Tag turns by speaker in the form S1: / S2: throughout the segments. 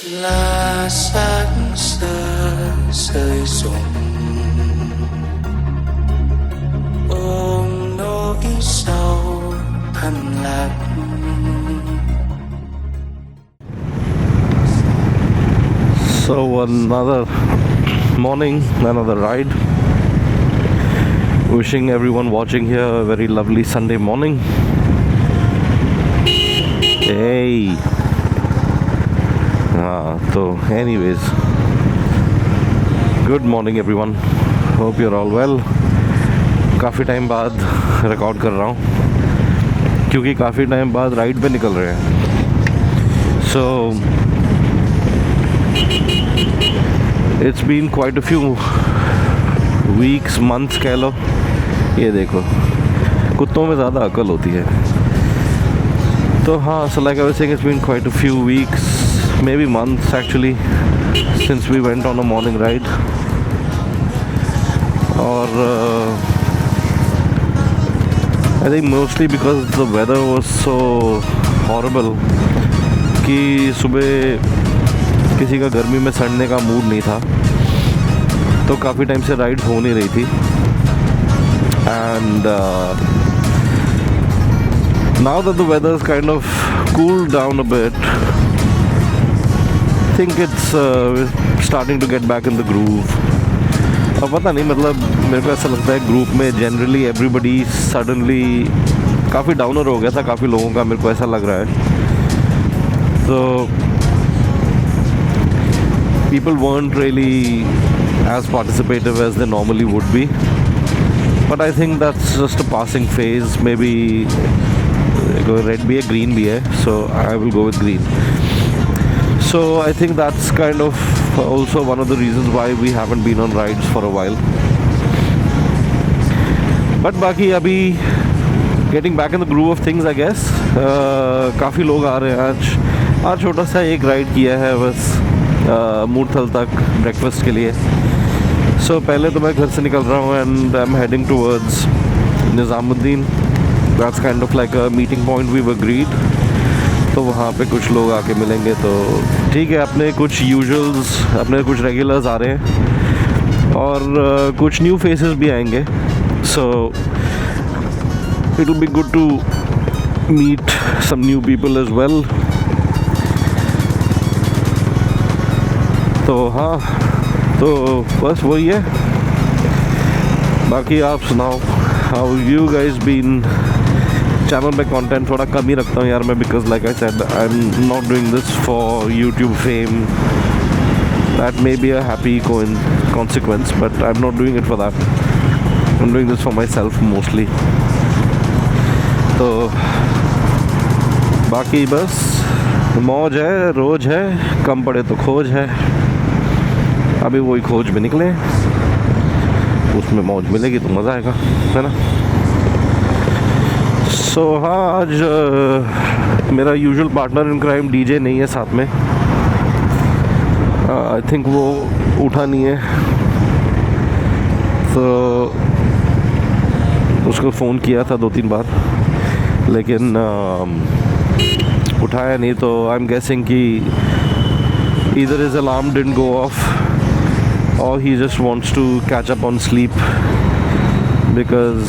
S1: là xác xơ rơi rụng ôm nỗi sầu thầm lặng.
S2: So another morning, another ride. Wishing everyone watching here a very lovely Sunday morning. Hey. So anyways, good morning everyone. Hope you're all well. काफ़ी time बाद record कर रहा हूँ क्योंकि काफ़ी time बाद ride पे निकल रहे हैं. So it's been quite a few weeks, months कह लो. ये देखो, कुत्तों में ज़्यादा अकल होती है. तो हाँ, so like I was saying, it's been quite a few weeks, maybe months actually, since we went on a morning ride. और I think mostly because the weather was so horrible कि सुबह किसी का गर्मी में सड़ने का मूड नहीं था, तो काफ़ी टाइम से राइड हो नहीं रही थी. And now that the weather is kind of cooled down a bit, I think it's starting to get back in the groove. अब पता नहीं, मतलब मेरे को ऐसा लगता है ग्रुप में जनरली एवरीबडी सडनली काफ़ी डाउनर हो गया था, काफ़ी लोगों का, मेरे को ऐसा लग रहा है. तो people weren't really as participative as they normally would be, but I think that's just a passing phase. Maybe red भी है, green भी है, so I will go with green. So I think that's kind of also one of the reasons why we haven't been on rides for a while. But बाकी अभी getting back in the groove of things, I guess. काफ़ी लोग आ रहे हैं आज छोटा सा एक राइड किया है बस, मूर्थल तक ब्रेकफास्ट के लिए. So पहले तो मैं घर से निकल रहा हूँ and I'm heading towards Nizamuddin. That's kind of like a meeting point we've agreed. तो वहाँ पे कुछ लोग आके मिलेंगे, तो ठीक है. अपने कुछ यूजुअल्स, अपने कुछ रेगुलर्स आ रहे हैं और कुछ न्यू फेसेस भी आएंगे. So it will be good to meet some new people as well. तो हाँ, तो बस वही है. बाकी आप सुनाओ, how you guys been? Channel पे कंटेंट थोड़ा कम ही रखता हूँ यार मैं, because like I said I am not doing this for YouTube fame. That may be a happy consequence, but I'm not doing it for that. I'm doing this for myself mostly. तो बाकी बस मौज है, रोज है, कम पड़े तो खोज है. अभी वही खोज में निकले, उसमें मौज मिलेगी तो मज़ा आएगा, है ना. सो हाँ, आज मेरा usual partner in crime DJ नहीं है साथ में. आई थिंक वो उठा नहीं है, तो उसको फ़ोन किया था 2-3 बार, लेकिन उठाया नहीं. तो आई एम गेसिंग कि either his alarm didn't go off और he just wants to catch up on sleep, because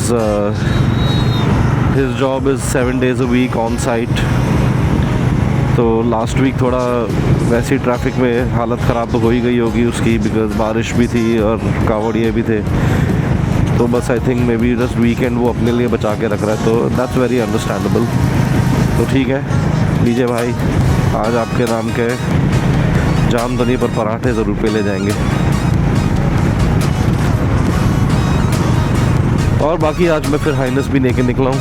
S2: his job is 7 days a week on site. तो लास्ट वीक थोड़ा वैसे ही ट्रैफिक में हालत ख़राब तो हो ही गई होगी उसकी, बिकॉज बारिश भी थी और कावड़िए भी थे. तो बस I think may be just weekend वो अपने लिए बचा के रख रहा है, तो दैट्स वेरी अंडरस्टैंडेबल. तो ठीक है डीजे भाई, आज आपके नाम के जामदनी पर पराठे ज़रूर पे ले जाएंगे. और बाकी आज मैं फिर हाइनेस भी लेके निकला हूँ.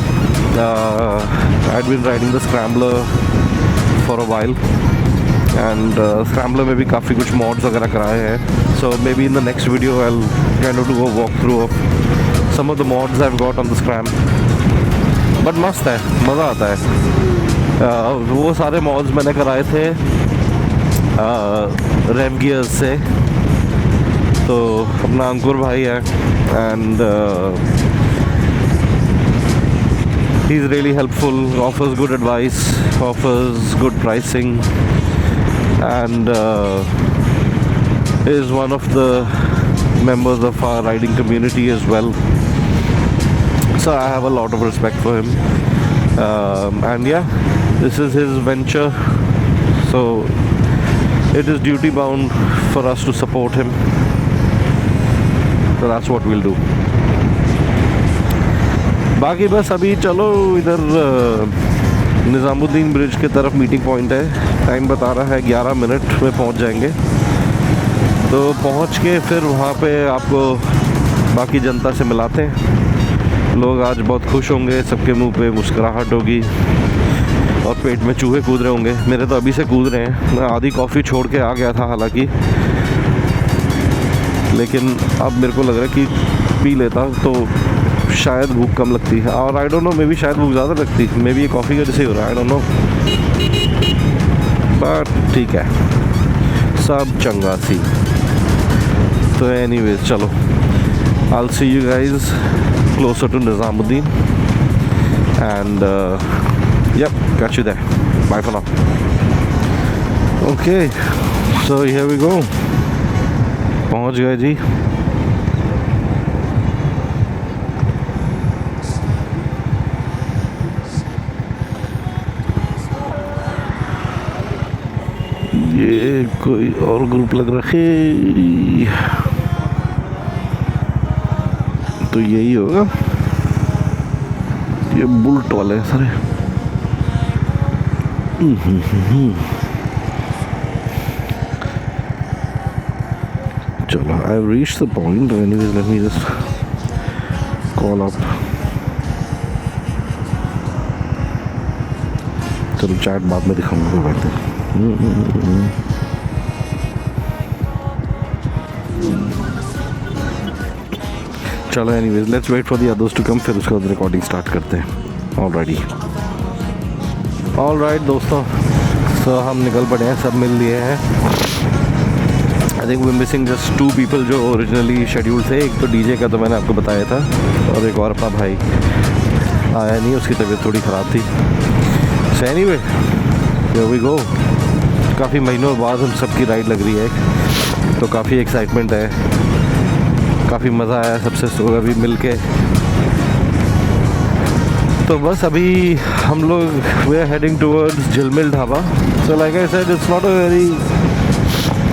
S2: I had been riding the scrambler for a while, and scrambler में भी काफ़ी कुछ मॉड्स वगैरह कराए हैं. So maybe in the next video I will kind of do a walk through of some of the mods I have got on the scram. But मस्त है, मज़ा आता है. वो सारे मॉड्स मैंने कराए थे रेव गियर्स से. तो अपना अंकुर भाई है, and he's really helpful, offers good advice, offers good pricing, and is one of the members of our riding community as well. So I have a lot of respect for him. And yeah, this is his venture. So it is duty bound for us to support him. So that's what we'll do. बाकी बस अभी चलो इधर Nizamuddin bridge की तरफ meeting point है. Time बता रहा है 11 मिनट में पहुंच जाएंगे. तो पहुंच के फिर वहाँ पे आपको बाकी जनता से मिलाते हैं. लोग आज बहुत खुश होंगे, सबके मुंह पे मुस्कुराहट होगी और पेट में चूहे कूद रहे होंगे. मेरे तो अभी से कूद रहे हैं. मैं आधी कॉफ़ी छोड़ के आ गया था हालांकि, लेकिन अब मेरे को लग रहा है कि पी लेता तो शायद भूख कम लगती है. और I don't know, may be शायद भूख ज़्यादा लगती. मे बी ये कॉफ़ी का जैसे ही हो रहा है, आई डोंट नो. बट ठीक है, सब चंगा सी. तो एनीवेज चलो, I will see you guys closer to Nizamuddin and yep, catch you there. Bye for now. Okay, so here we go. पहुंच गए जी. ये कोई और ग्रुप लग रहा है, तो यही होगा. ये बुल्ट वाले हैं सारे. चलो, I've reached the point. Anyways, let me just call up. चलो चैट बाद में दिखाऊंगा कोई बात नहीं. चलो anyways, let's wait for the others to come. फिर उसके बाद रिकॉर्डिंग स्टार्ट करते हैं. ऑल राइट दोस्तों, सो हम निकल पड़े हैं. सब मिल लिए हैं. I think we missing just 2 people जो ओरिजिनली शेड्यूल थे. एक तो डीजे का तो मैंने आपको बताया था, और एक और अपना भाई आया नहीं, उसकी तबीयत थोड़ी ख़राब थी. So anyway, here we go. काफ़ी महीनों बाद हम सबकी राइड लग रही है, तो काफ़ी एक्साइटमेंट है. काफ़ी मज़ा आया सबसे अभी मिल के. तो बस अभी हम लोग वी आर हेडिंग टुवर्ड्स झिलमिल dhaba. So like I said, it's not a very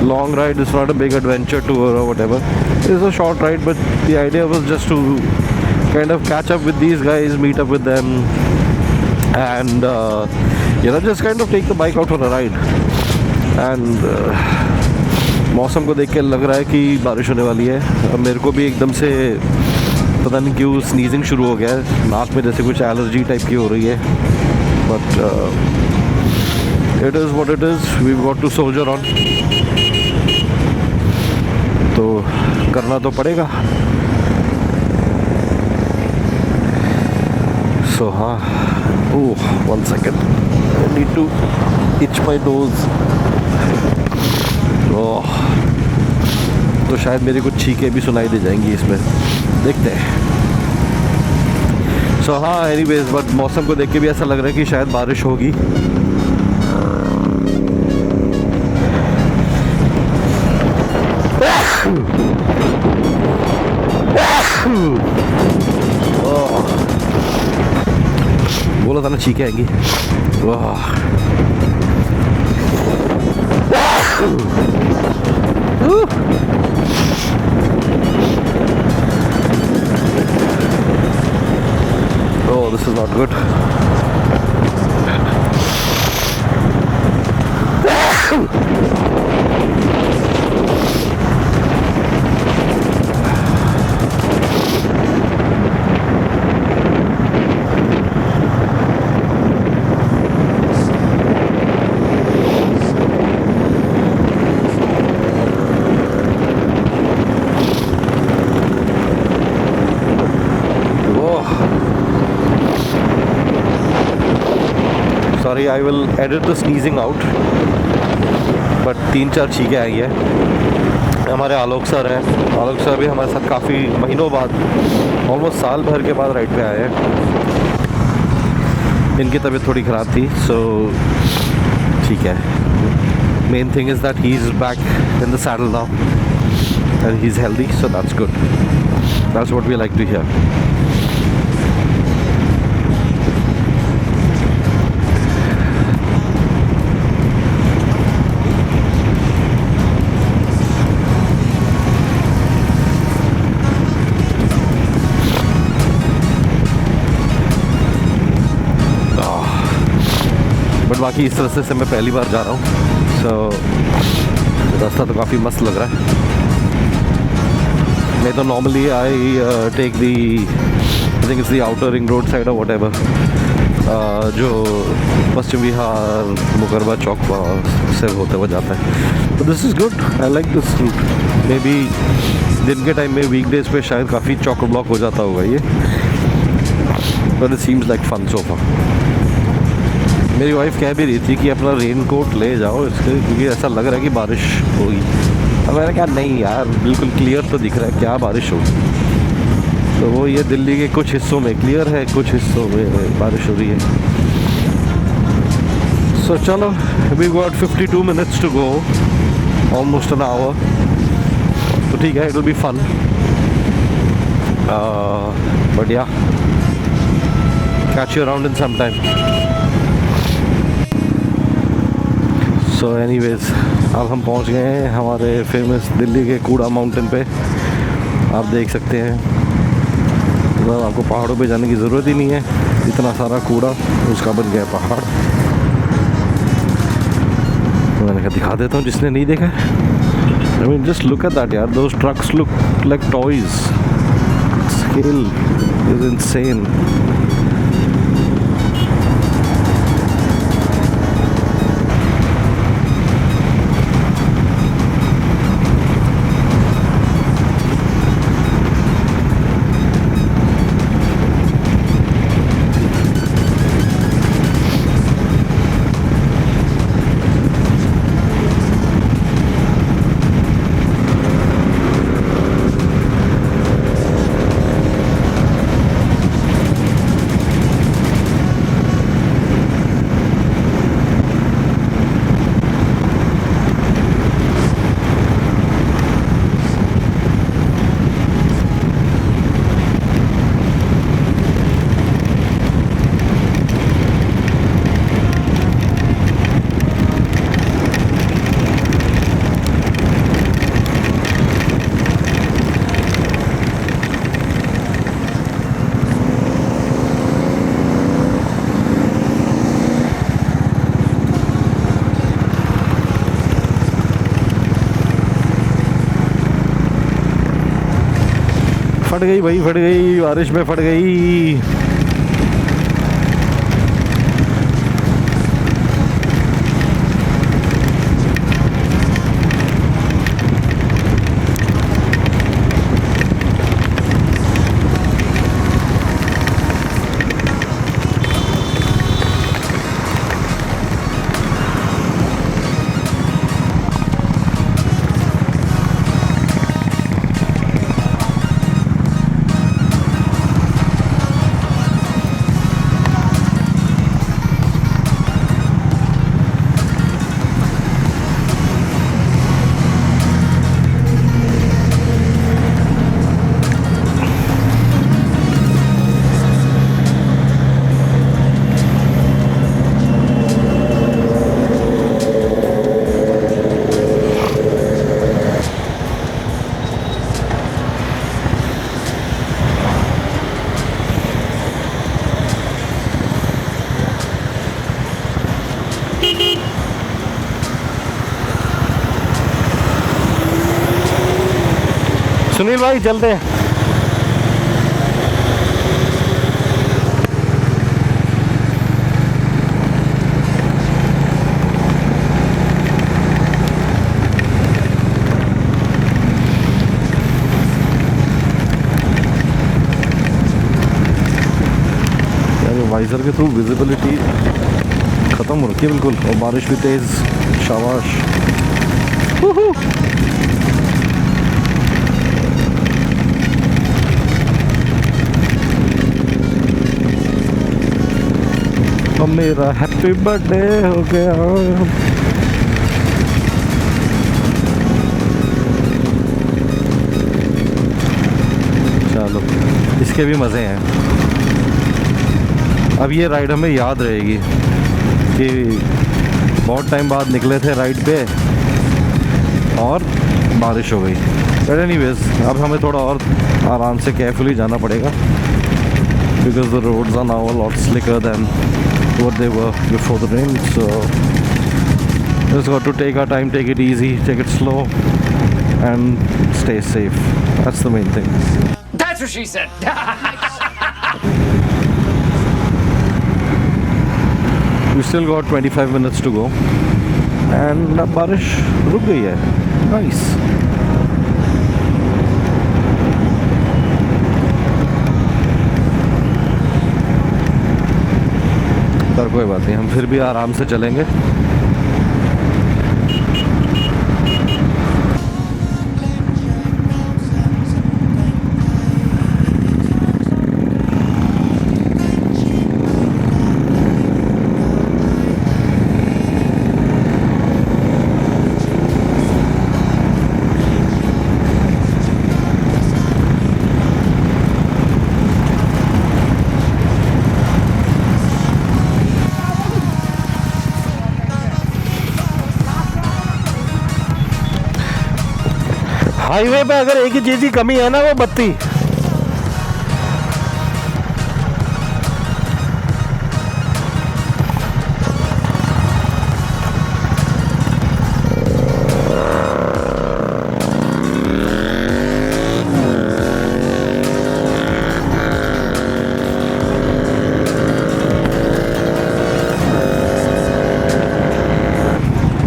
S2: long ride, it's not a big adventure tour or whatever. It's a short ride, but the idea was just to kind of catch up with these guys, meet up with them, and just kind of take the bike out for a ride. And मौसम को देख के लग रहा है कि बारिश होने वाली है. अब मेरे को भी एकदम से पता नहीं क्यों स्नीजिंग शुरू हो गया है. नाक में जैसे कुछ एलर्जी टाइप की हो रही है. But it is what it is. We got to soldier on. तो करना तो पड़ेगा. सो हाँ, oh 1 second, I need to itch my nose. Oh, तो शायद मेरी कुछ छींकें भी सुनाई दे जाएंगी इसमें, देखते हैं. सो हाँ, एनीवेज, बट मौसम को देख के भी ऐसा लग रहा है कि शायद बारिश होगी. बोला था ना छींकें आएंगी. Oh, this is not good. Sorry, I will edit the sneezing out. But 3-4 छींकें आई है. हमारे आलोक सर हैं. आलोक सर भी हमारे साथ काफ़ी महीनों बाद, ऑलमोस्ट साल भर के बाद राइड पे आए हैं. इनकी तबीयत थोड़ी ख़राब थी, सो ठीक है. Main thing is that he's back in the saddle now and he's healthy, so that's good. That's what we like to hear. But बाकी इस रास्ते से मैं पहली बार जा रहा हूँ, सो रास्ता तो काफ़ी मस्त लग रहा है। मैं तो normally I take the, I think it's the outer ring road side और वट एवर, जो पश्चिम विहार मुकरबा चौक से होते हुए जाता है। तो this is good, I like this route. Maybe दिन के टाइम में वीकडेज पे शायद काफ़ी चौक ब्लॉक हो जाता होगा ये, but it seems like fun so far. मेरी वाइफ कह भी रही थी कि अपना रेन कोट ले जाओ इसके, क्योंकि ऐसा लग रहा है कि बारिश होगी। अब मैंने कहा नहीं यार, बिल्कुल क्लियर तो दिख रहा है, क्या बारिश होगी। तो वो ये दिल्ली के कुछ हिस्सों में क्लियर है, कुछ हिस्सों में बारिश हो रही है। सो चलो, we got 52 minutes to go, almost an hour. तो ठीक है, it will be fun, but ya catch you around in some time. So anyways, अब हम पहुंच गए हैं हमारे फेमस दिल्ली के कूड़ा माउंटेन पे। आप देख सकते हैं, मतलब आपको पहाड़ों पे जाने की ज़रूरत ही नहीं है, इतना सारा कूड़ा उसका बन गया पहाड़। तो मैंने कहा दिखा देता हूँ जिसने नहीं देखा। I mean just look at that यार, those trucks look like toys, scale is insane. फट गई भाई, फट गई, बारिश में फट गई। सुनील भाई चलते हैं। वाइजर के थ्रू विजिबिलिटी ख़त्म हो रखी है बिल्कुल, और बारिश भी तेज़। शाबाश। अब मेरा हैप्पी बर्थडे हो गया। इसके भी मज़े हैं। अब ये राइड हमें याद रहेगी कि बहुत टाइम बाद निकले थे राइड पे और बारिश हो गई। बट एनीवेज अब हमें थोड़ा और आराम से केयरफुली जाना पड़ेगा because the roads are now a lot slicker than what they were before the rain. So just got to take our time, take it easy, take it slow and stay safe. That's the main thing.
S3: That's what she said.
S2: We still got 25 minutes to go and अब बारिश रुक गई है. Nice. पर कोई बात नहीं, हम फिर भी आराम से चलेंगे. हाईवे पे अगर एक ही चीज़ की कमी है ना, वो बत्ती.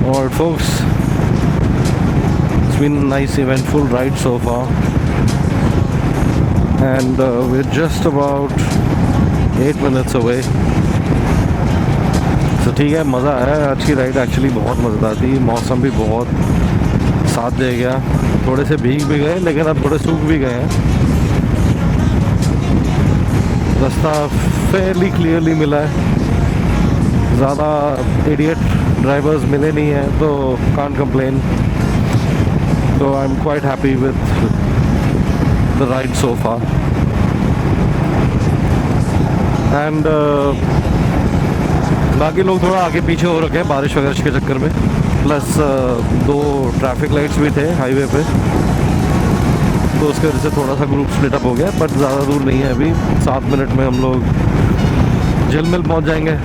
S2: Alright folks, been a nice eventful ride so far and we're just about 8 minutes away. तो ठीक है, मज़ा आया आज की राइड. एक्चुअली बहुत मज़ेदार थी. मौसम भी बहुत साथ दे गया. थोड़े से भीग भी गए लेकिन अब थोड़े सूख भी गए हैं. रास्ता फेयरली क्लियरली मिला है. ज़्यादा इडियट ड्राइवर्स मिले नहीं हैं तो can't complain. So I'm quite happy with the ride so far. And बाकी लोग थोड़ा आगे पीछे हो रखे हैं बारिश वगैरह के चक्कर में. प्लस 2 ट्रैफिक लाइट्स भी थे हाईवे पे, तो उसके वजह से थोड़ा सा ग्रुप स्प्लिट अप हो गया. बट ज़्यादा दूर नहीं है, अभी 7 मिनट में हम लोग झिलमिल पहुंच जाएंगे.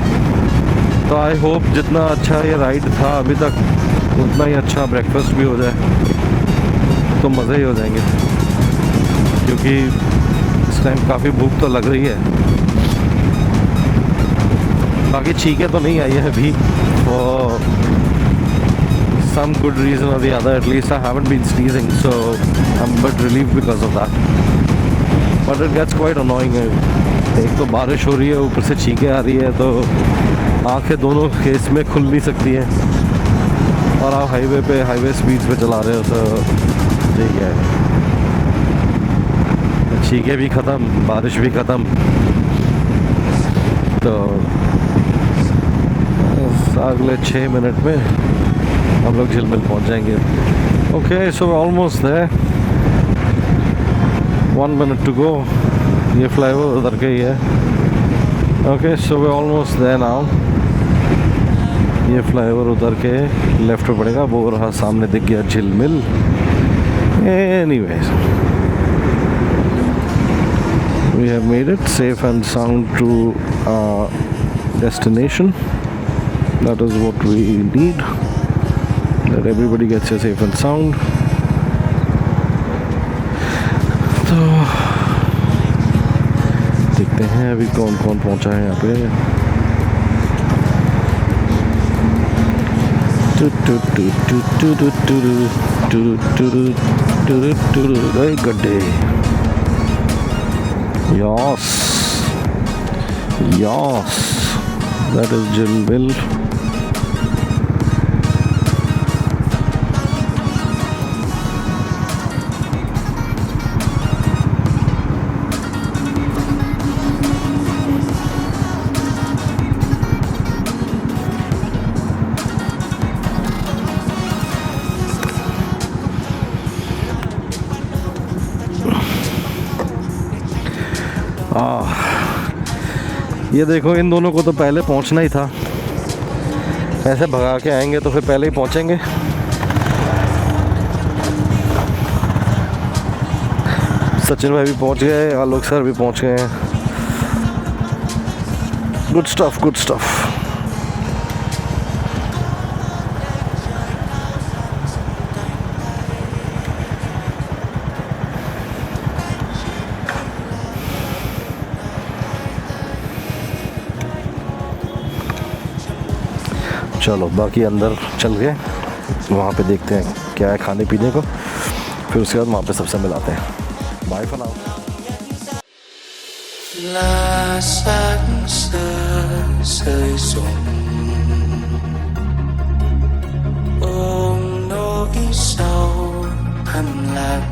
S2: तो आई होप जितना अच्छा ये राइड था अभी तक उतना ही अच्छा ब्रेकफास्ट भी हो जाए तो मज़े ही हो जाएंगे, क्योंकि इस टाइम काफ़ी भूख तो लग रही है. बाकी छींकें तो नहीं आई है अभी, और some good reason or the other, at least I haven't been sneezing, so I'm a bit relieved because of that. But it gets quite annoying. एक तो बारिश हो रही है, ऊपर से छींकें आ रही है, तो आंखें दोनों केस में खुल नहीं सकती हैं. और आप हाईवे स्पीड पे चला रहे हो तो ठीक है, छींकें भी ख़त्म, बारिश भी ख़त्म. तो अगले 6 मिनट में हम लोग झिलमिल पहुंच जाएंगे. Okay, so almost there. 1 minute to go. ये फ्लाईओवर उधर के ही है. Okay, so we almost there now. ये फ्लाईओवर उधर के लेफ्ट में पड़ेगा, वो रहा सामने दिख गया झिलमिल. Anyways, we have made it safe and sound to our destination. That is what we need, that everybody gets here safe and sound. तो देखते हैं अभी कौन कौन पहुंचा है यहाँ पे. Very good day. Yes, that is Jilmil. ये देखो, इन दोनों को तो पहले पहुंचना ही था। ऐसे भगा के आएंगे तो फिर पहले ही पहुंचेंगे। सचिन भाई भी पहुंच गए, आलोक सर भी पहुंच गए हैं। Good stuff, good stuff. चलो बाकी अंदर चल के वहाँ पे देखते हैं क्या है खाने पीने को, फिर उसके बाद वहाँ पे सबसे मिलाते हैं। Bye for now.
S1: là xác xơ rơi rụng ôm nỗi sầu thầm lặng